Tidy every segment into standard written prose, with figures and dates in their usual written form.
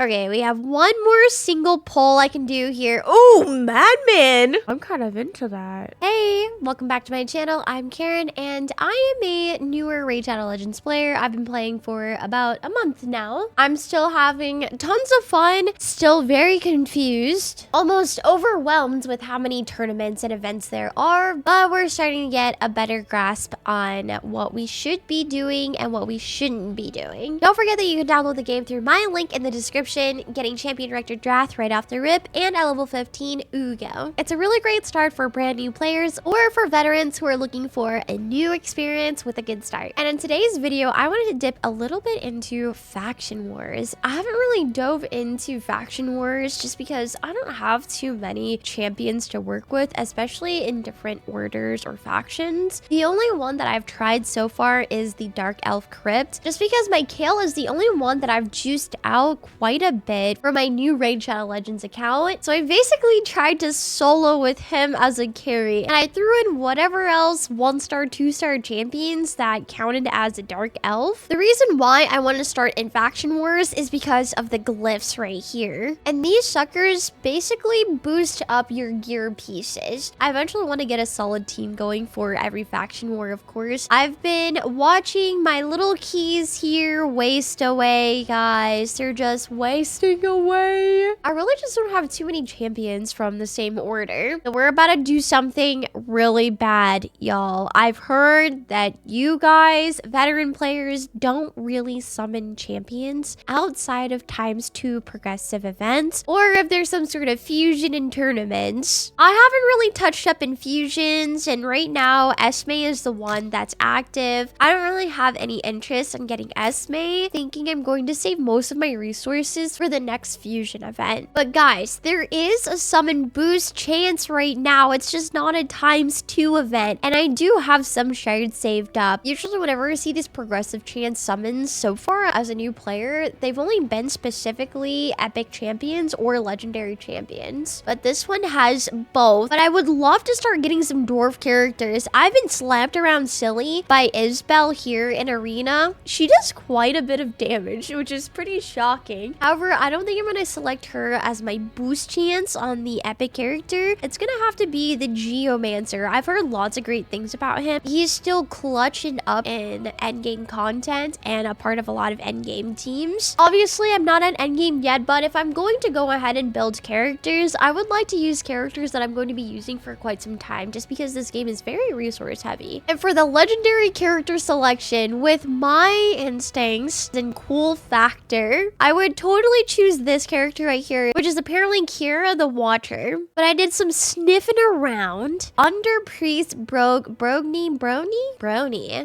Okay, we have one more single poll I can do here. Oh, Madman! I'm kind of into that. Hey, welcome back to my channel. I'm Karen, and I am a newer Raid Shadow Legends player. I've been playing for about a month now. I'm still having tons of fun, still very confused, almost overwhelmed with how many tournaments and events there are, but we're starting to get a better grasp on what we should be doing and what we shouldn't be doing. Don't forget that you can download the game through my link in the description, getting Champion Director Drath right off the rip, and at level 15, Ugo. It's a really great start for brand new players or for veterans who are looking for a new experience with a good start. And in today's video, I wanted to dip a little bit into faction wars. I haven't really dove into faction wars just because I don't have too many champions to work with, especially in different orders or factions. The only one that I've tried so far is the Dark Elf Crypt, just because my Kayle is the only one that I've juiced out quite a bit for my new Raid Shadow Legends account. So I basically tried to solo with him as a carry, and I threw in whatever else 1-star, 2-star champions that counted as a Dark Elf. The reason why I want to start in faction wars is because of the glyphs right here. And these suckers basically boost up your gear pieces. I eventually want to get a solid team going for every faction war, of course. I've been watching my little keys here waste away, guys. They're just wasting away. I really just don't have too many champions from the same order. And we're about to do something really bad, y'all. I've heard that you guys, veteran players, don't really summon champions outside of ×2 progressive events, or if there's some sort of fusion in tournaments. I haven't really touched up in fusions, and right now Esme is the one that's active. I don't really have any interest in getting Esme, thinking I'm going to save most of my resources for the next fusion event. But guys, there is a summon boost chance right now. It's just not a ×2 event, and I do have some shards saved up. Usually whenever I see these progressive chance summons, so far as a new player, they've only been specifically epic champions or legendary champions, but this one has both. But I would love to start getting some dwarf characters. I've been slapped around silly by Isbell here in Arena. She does quite a bit of damage, which is pretty shocking. However, I don't think I'm going to select her as my boost chance on the epic character. It's going to have to be the Geomancer. I've heard lots of great things about him. He's still clutching up in endgame content and a part of a lot of endgame teams. Obviously, I'm not at endgame yet, but if I'm going to go ahead and build characters, I would like to use characters that I'm going to be using for quite some time, just because this game is very resource heavy. And for the legendary character selection, with my instincts and cool factor, I would totally choose this character right here, which is apparently Kira the Watcher. But I did some sniffing around. Under Priest Brony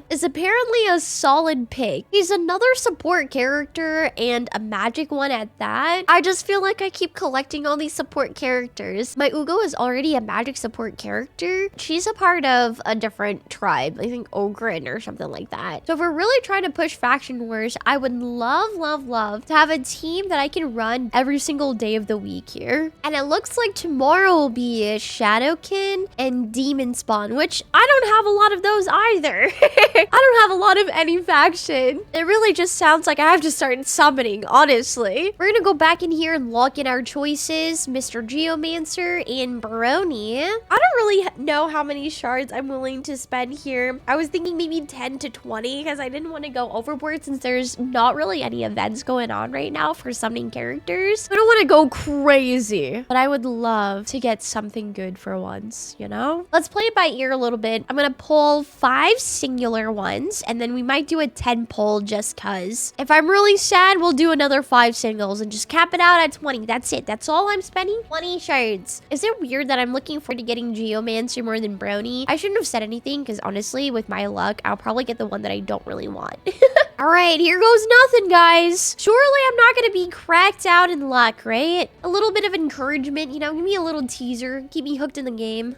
is apparently a solid pick. He's another support character and a magic one at that. I just feel like I keep collecting all these support characters. My Ugo is already a magic support character. She's a part of a different tribe, I think Ogren or something like that. So if we're really trying to push faction wars, I would love to have a team that I can run every single day of the week here. And it looks like tomorrow will be Shadowkin and Demon Spawn, which I don't have a lot of those either. I don't have a lot of any faction. It really just sounds like I have to start summoning, honestly. We're gonna go back in here and lock in our choices, Mr. Geomancer and Brony. I don't really know how many shards I'm willing to spend here. I was thinking maybe 10 to 20 because I didn't want to go overboard since there's not really any events going on right now for summoning characters. I don't want to go crazy, but I would love to get something good for once, you know? Let's play it by ear a little bit. I'm gonna pull 5 singular ones, and then we might do a 10 pull just cuz. If I'm really sad, we'll do another 5 singles and just cap it out at 20. That's it. That's all I'm spending. 20 shards. Is it weird that I'm looking forward to getting Geomancer more than Brony? I shouldn't have said anything because honestly, with my luck, I'll probably get the one that I don't really want. All right, here goes nothing, guys. Surely I'm not going to be cracked out in luck, right? A little bit of encouragement, you know, give me a little teaser. Keep me hooked in the game.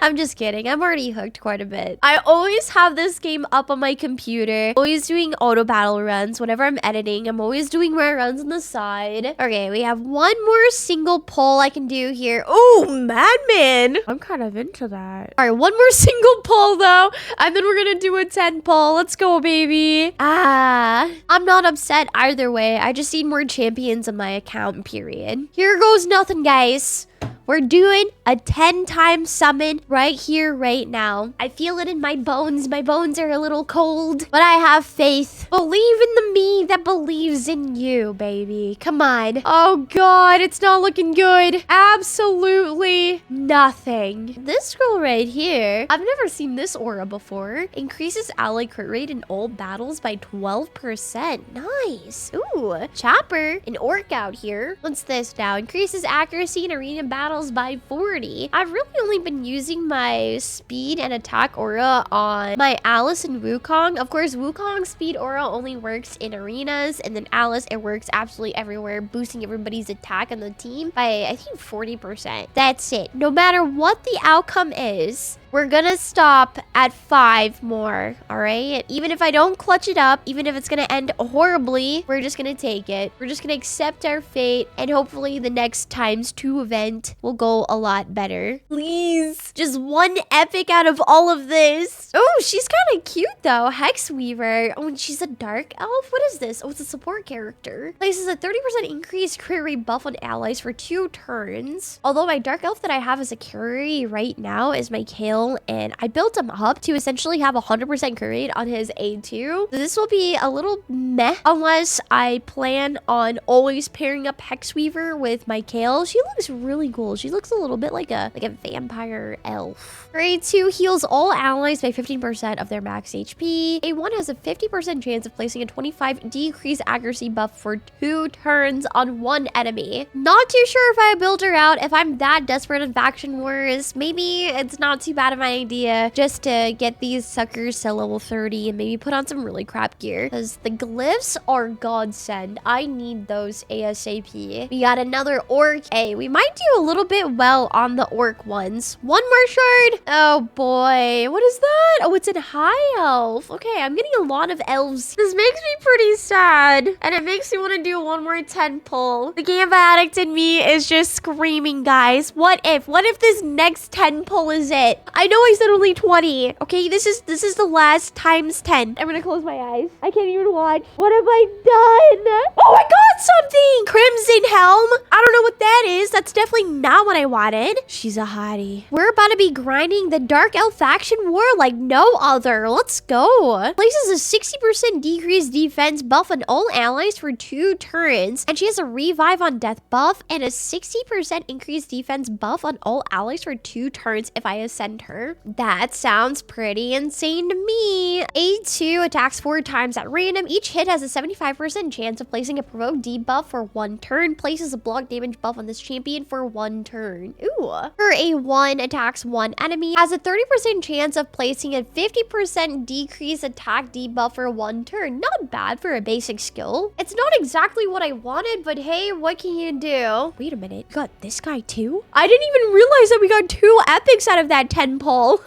I'm just kidding. I'm already hooked quite a bit. I always have this game up on my computer. Always doing auto battle runs. Whenever I'm editing, I'm always doing my runs on the side. Okay, we have one more single pull I can do here. Oh, Madman. I'm kind of into that. All right, one more single pull, though. And then we're going to do a 10 pull. Let's go, baby. Ah. I'm not upset either way. I just need more champions in my account, period. Here goes nothing, guys. We're doing a 10-time summon right here, right now. I feel it in my bones. My bones are a little cold, but I have faith. Believe in the me that believes in you, baby. Come on. Oh, God, it's not looking good. Absolutely nothing. This girl right here, I've never seen this aura before. Increases ally crit rate in all battles by 12%. Nice. Ooh, Chopper, an orc out here. What's this now? Increases accuracy in arena battles by 40. I've really only been using my speed and attack aura on my Alice and Wukong. Of course, Wukong's speed aura only works in arenas, and then Alice, it works absolutely everywhere, boosting everybody's attack on the team by, I think, 40%. That's it. No matter what the outcome is, we're gonna stop at 5 more, all right? Even if I don't clutch it up, even if it's gonna end horribly, we're just gonna take it. We're just gonna accept our fate, and hopefully the next ×2 event will go a lot better. Please, just one epic out of all of this. Oh, she's kind of cute though. Hexweaver. Oh, and she's a dark elf? What is this? Oh, it's a support character. Places a 30% increased crit rate buff on allies for 2 turns. Although my dark elf that I have as a carry right now is my Kale, and I built him up to essentially have 100% crit rate on his A2. So this will be a little meh unless I plan on always pairing up Hexweaver with my Kale. She looks really cool. She looks a little bit like a vampire elf. Her A2 heals all allies by 15% of their max HP. A1 has a 50% chance of placing a 25 decrease accuracy buff for 2 turns on 1 enemy. Not too sure if I build her out. If I'm that desperate in Faction Wars, maybe it's not too bad of an idea just to get these suckers to level 30 and maybe put on some really crap gear, because the glyphs are godsend. I need those ASAP. We got another orc. Hey, we might do a little bit well on the orc ones. One more shard. Oh boy, what is that? Oh, it's in high elf. Okay, I'm getting a lot of elves. This makes me pretty sad, and it makes me want to do one more 10 pull. The Gamba addict in me is just screaming, guys. What if this next 10 pull is it? I know I said only 20. Okay, this is the last ×10. I'm gonna close my eyes. I can't even watch. What have I done? Oh, I got something! Crimson Helm. I don't know what that is. That's definitely not what I wanted. She's a hottie. We're about to be grinding the Dark Elf faction war like no other. Let's go. Places a 60% decreased defense buff on all allies for 2 turns, and she has a revive on death buff and a 60% increased defense buff on all allies for 2 turns if I ascend her. That sounds pretty insane to me. A2 attacks 4 times at random. Each hit has a 75% chance of placing a provoked debuff for 1 turn. Places a block damage buff on this champion for 1 turn. Ooh. Her A1 attacks 1 enemy, has a 30% chance of placing a 50% decrease attack debuff for 1 turn. Not bad for a basic skill. It's not exactly what I wanted, but hey, what can you do? Wait a minute. You got this guy too? I didn't even realize that we got 2 epics out of that 10 pull.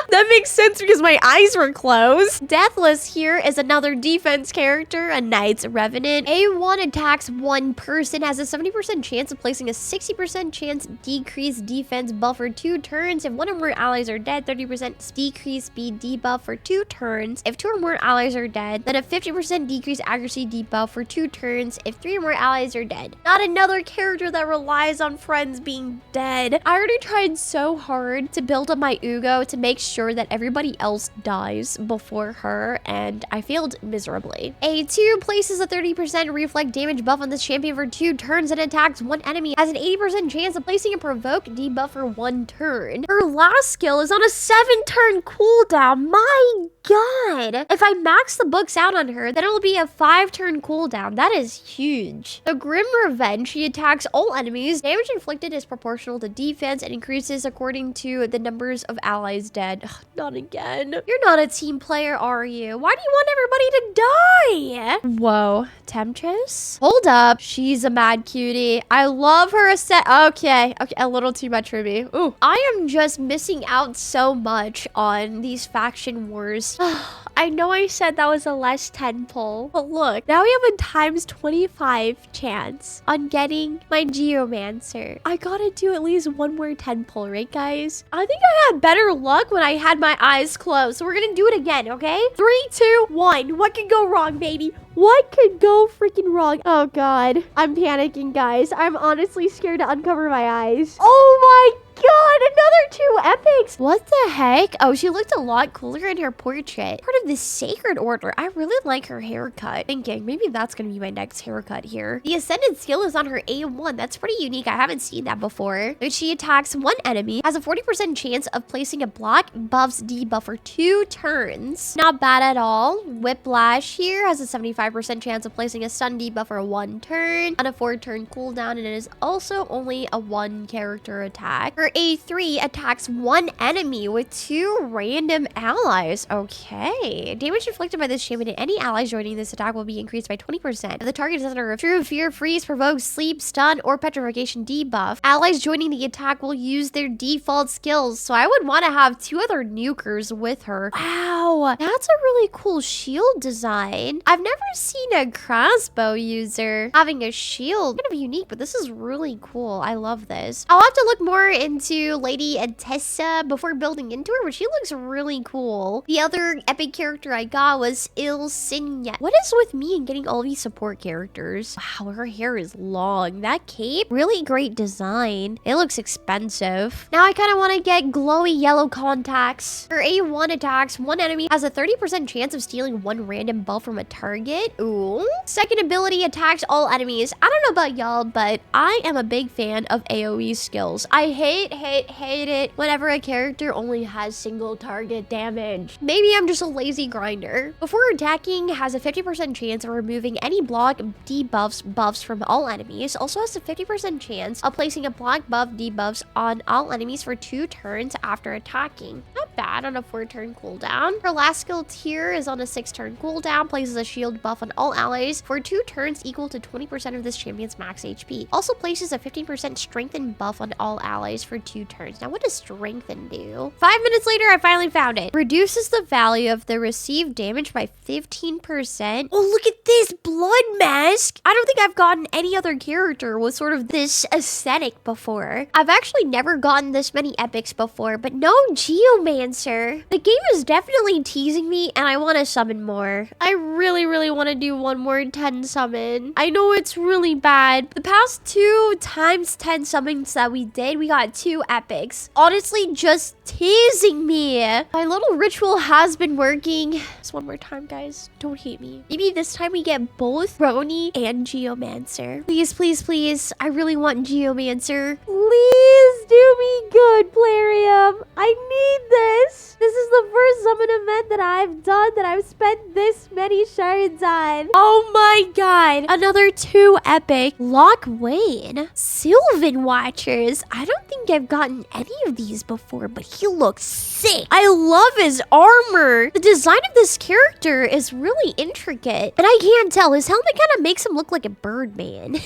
That makes sense because my eyes were closed. Deathless here is another defense character, a Knight's Revenant. A1 attacks 1 person, has a 70% chance of placing a 60% chance decreased defense buff for 2 turns. If 1 or more allies are dead, 30% decreased speed debuff for 2 turns. If 2 or more allies are dead, then a 50% decreased accuracy debuff for 2 turns if 3 or more allies are dead. Not another character that relies on friends being dead. I already tried so hard to build up my Ugo to make sure that everybody else dies before her, and I failed miserably. A2 places a 30% reflect damage buff on this champion for 2 turns and attacks 1 enemy. Has an 80% chance of placing a provoke debuff for 1 turn. Her last skill is on a 7-turn cooldown. My God. If I max the books out on her, then it'll be a 5-turn cooldown. That is huge. The Grim Revenge, she attacks all enemies. Damage inflicted is proportional to defense and increases according to the numbers of allies dead. Ugh, not again. You're not a team player, are you? Why do you want everybody to die? Whoa. Temptress? Hold up. She's a mad cutie. I love her Okay, a little too much for me. Ooh. I am just missing out so much on these faction wars guys. I know I said that was a less 10 pull, but look, now we have a times 25 chance on getting my Geomancer. I gotta do at least one more 10 pull, right, guys? I think I had better luck when I had my eyes closed, so we're gonna do it again, okay? 3, 2, 1. What could go wrong, baby? What could go freaking wrong? Oh, God. I'm panicking, guys. I'm honestly scared to uncover my eyes. Oh, my God, another 2 epics. What the heck? Oh, she looked a lot cooler in her portrait. Part of the Sacred Order. I really like her haircut. Thinking maybe that's gonna be my next haircut here. The Ascended skill is on her A1. That's pretty unique. I haven't seen that before. When she attacks one enemy, has a 40% chance of placing a block, buffs, debuff for 2 turns. Not bad at all. Whiplash here has a 75% chance of placing a stun debuff for 1 turn on a 4-turn cooldown, and it is also only a 1 character attack. Her A3 attacks one enemy with 2 random allies. Okay. Damage inflicted by this champion to any allies joining this attack will be increased by 20%. If the target is under a true fear, freeze, provoke, sleep, stun, or petrification debuff, allies joining the attack will use their default skills. So I would want to have 2 other nukers with her. Wow. That's a really cool shield design. I've never seen a crossbow user having a shield. Kind of unique, but this is really cool. I love this. I'll have to look more into Lady Atessa before building into her, but she looks really cool. The other epic character I got was Ilsinia. What is with me and getting all these support characters? Wow, her hair is long. That cape, really great design. It looks expensive. Now I kind of want to get glowy yellow contacts. Her A1 attacks one enemy, has a 30% chance of stealing 1 random buff from a target. Ooh. Second ability attacks all enemies. I don't know about y'all, but I am a big fan of AoE skills. I hate it whenever a character only has single target damage. Maybe I'm just a lazy grinder. Before attacking, has a 50% chance of removing any block, debuffs, buffs from all enemies. Also has a 50% chance of placing a block, buff, debuffs on all enemies for 2 turns after attacking. Not bad on a 4-turn cooldown. Her last skill tier is on a 6-turn cooldown, places a shield buff on all allies for 2 turns equal to 20% of this champion's max HP. Also places a 15% strengthen buff on all allies for 2 turns. Now what does strengthen do? 5 minutes later, I finally found it. Reduces the value of the received damage by 15%. Oh, look at this blood mask. I don't think I've gotten any other character with sort of this aesthetic before. I've actually never gotten this many epics before, but no Geomancer. The game is definitely teasing me and I want to summon more. I really want to do one more 10 summon. I know it's really bad. The past 2 times 10 summons that we did, we got 2 epics. Honestly, just teasing me. My little ritual has been working. Just one more time, guys. Don't hate me. Maybe this time we get both Brony and Geomancer. Please. I really want Geomancer. Please do me good, Plarium. I need this. This is the first summon event that I've done that I've spent this many shards on. Oh my God. Another 2 epic. Lock Wayne. Sylvan Watchers. I don't think I've gotten any of these before, but he looks sick. I love his armor. The design of this character is really intricate. And I can't tell. His helmet kind of makes him look like a Birdman.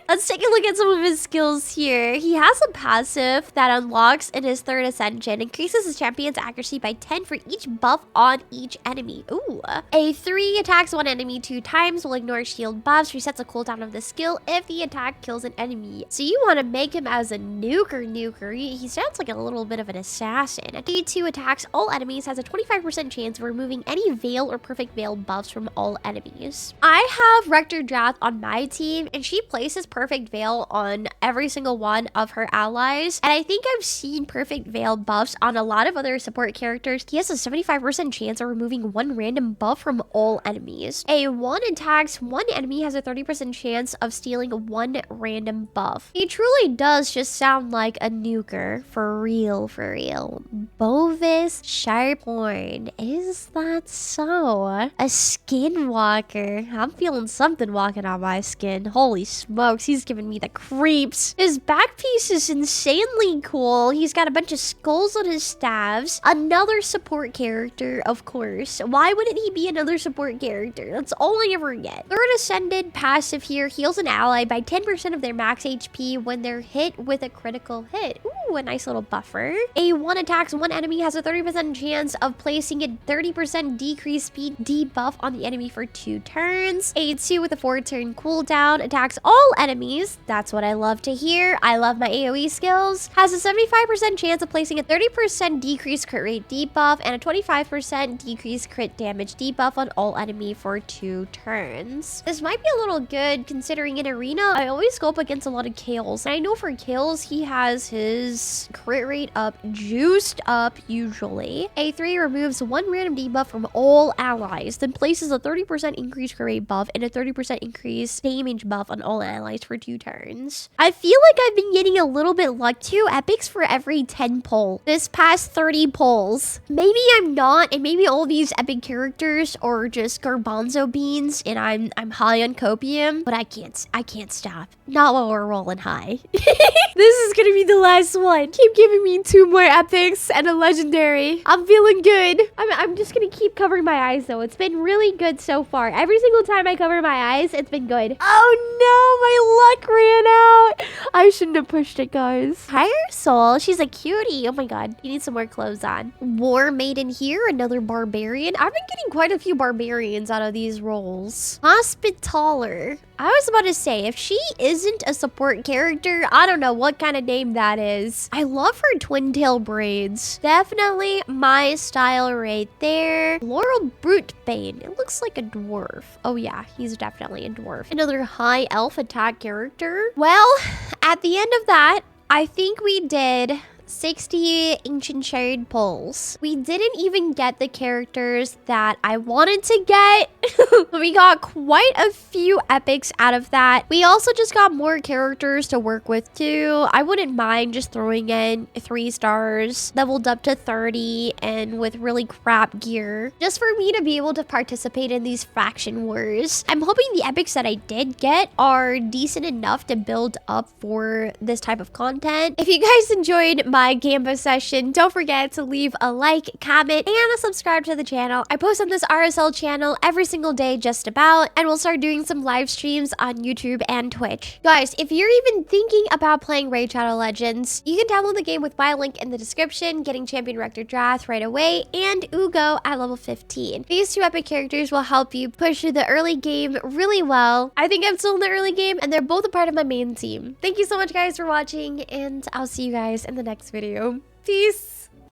Let's take a look at some of his skills here. He has a passive that unlocks in his 3rd ascension, increases his champion's accuracy by 10 for each buff on each enemy. Ooh. A3 attacks one enemy 2 times, will ignore shield buffs, resets a cooldown of the skill if the attack kills an enemy. So you want to make him as a nuker. He sounds like a little bit of an assassin. A2 attacks all enemies, has a 25% chance of removing any veil or perfect veil buffs from all enemies. I have Rector Drath on my team, and she places perfect veil on every single one of her allies, and I think I've seen perfect veil buffs on a lot of other support characters. He has a 75% chance of removing 1 random buff from all enemies. A1 attacks one enemy, has a 30% chance of stealing 1 random buff. He truly does just sound like a nuker, for real. Bovis Sharphorn, is that so? A skinwalker. I'm feeling something walking on my skin. Holy smokes, he's giving me the creeps. His back piece is insanely cool. He's got a bunch of skulls on his staves. Another support character, of course. Why wouldn't he be another support character? That's all I ever get. 3rd Ascended passive here heals an ally by 10% of their max HP when they're hit with a critical hit. Ooh. Ooh, a nice little buffer. A1 attacks one enemy, has a 30% chance of placing a 30% decreased speed debuff on the enemy for 2 turns. A2 with a 4-turn cooldown attacks all enemies. That's what I love to hear. I love my AoE skills. Has a 75% chance of placing a 30% decreased crit rate debuff and a 25% decreased crit damage debuff on all enemy for 2 turns. This might be a little good considering in arena, I always go up against a lot of Kales. And I know for Kales, he has his crit rate up, juiced up usually. A3 removes 1 random debuff from all allies, then places a 30% increased crit rate buff and a 30% increased damage buff on all allies for 2 turns. I feel like I've been getting a little bit luck too. Epics for every 10 pull. This past 30 pulls. Maybe I'm not, and maybe all these epic characters are just garbanzo beans and I'm high on copium, but I can't stop. Not while we're rolling high. This is gonna be the last one. Keep giving me 2 more epics and a legendary. I'm feeling good. I'm just gonna keep covering my eyes though. It's been really good so far. Every single time I cover my eyes, it's been good. Oh no, my luck ran out. I shouldn't have pushed it, guys. Higher Soul, she's a cutie. Oh my god, you need some more clothes on. War Maiden here, another barbarian. I've been getting quite a few barbarians out of these roles. Hospitaller. I was about to say, if she isn't a support character, I don't know what kind of name that is. I love her twin tail braids. Definitely my style right there. Laurel Brutebane. It looks like a dwarf. Oh yeah, he's definitely a dwarf. Another high elf attack character. Well, at the end of that, I think we did 60 Ancient Shard pulls. We didn't even get the characters that I wanted to get. We got quite a few epics out of that. We also just got more characters to work with too. I wouldn't mind just throwing in 3 stars, leveled up to 30, and with really crap gear, just for me to be able to participate in these faction wars. I'm hoping the epics that I did get are decent enough to build up for this type of content. If you guys enjoyed my Gamba session, don't forget to leave a like, comment, and subscribe to the channel. I post on this RSL channel every single day just about, and we'll start doing some live streams on YouTube and Twitch. Guys, if you're even thinking about playing Raid Shadow Legends, you can download the game with my link in the description, getting Champion Rector Drath right away, and Ugo at level 15. These 2 epic characters will help you push through the early game really well. I think I'm still in the early game, and they're both a part of my main team. Thank you so much, guys, for watching, and I'll see you guys in the next video. Peace!